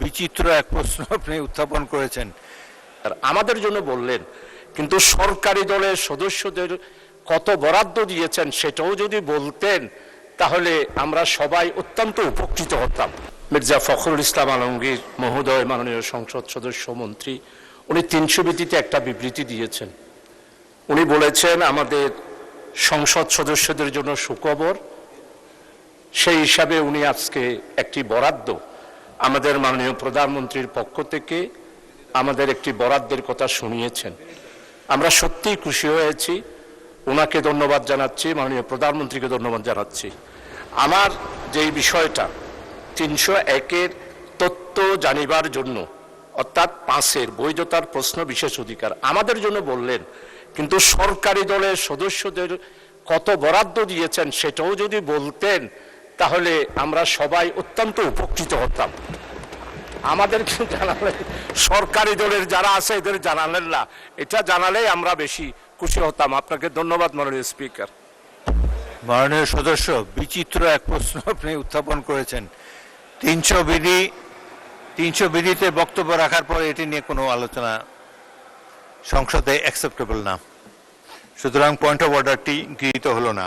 বিচিত্র এক প্রশ্ন আপনি উত্থাপন করেছেন। আর আমাদের জন্য বললেন, কিন্তু সরকারি দলের সদস্যদের কত বরাদ্দ দিয়েছেন সেটাও যদি বলতেন তাহলে আমরা সবাই অত্যন্ত উপকৃত হতাম। মির্জা ফখরুল ইসলাম আলমগীর মহোদয়, মাননীয় সংসদ সদস্য মন্ত্রী, উনি 300 বিধিতে একটা বিবৃতি দিয়েছেন। উনি বলেছেন আমাদের সংসদ সদস্যদের জন্য সুখবর, সেই হিসাবে উনি আজকে একটি বরাদ্দ আমাদের মাননীয় প্রধানমন্ত্রীর পক্ষ থেকে আমাদের একটি বরাদ্দের কথা শুনিয়েছেন। আমরা সত্যিই খুশি হয়েছি, ওনাকে ধন্যবাদ জানাচ্ছি, মাননীয় প্রধানমন্ত্রীকে ধন্যবাদ জানাচ্ছি। আমার যেই বিষয়টা 301-এর তথ্য জানিবার জন্য, অর্থাৎ 5-এর বৈধতার প্রশ্ন বিশেষ অধিকার, আমাদের জন্য বললেন, কিন্তু সরকারি দলের সদস্যদের কত বরাদ্দ দিয়েছেন সেটাও যদি বলতেন তাহলে আমরা সবাই অত্যন্ত উপকৃত হতাম। আমাদেরকে জানালেন, সরকারি দলের যারা আছে এদের জানালেন না, এটা জানালেই আমরা বেশি খুশি হতাম। আপনাকে ধন্যবাদ মাননীয় স্পিকার। মাননীয় সদস্য, বিচিত্র এক প্রশ্ন আপনি উত্থাপন করেছেন। 300 বিধিতে বক্তব্য রাখার পর এটি নিয়ে কোনো আলোচনা সংসদে অ্যাকসেপ্টেবল না, সুতরাং পয়েন্ট অফ অর্ডারটি গৃহীত হলো না।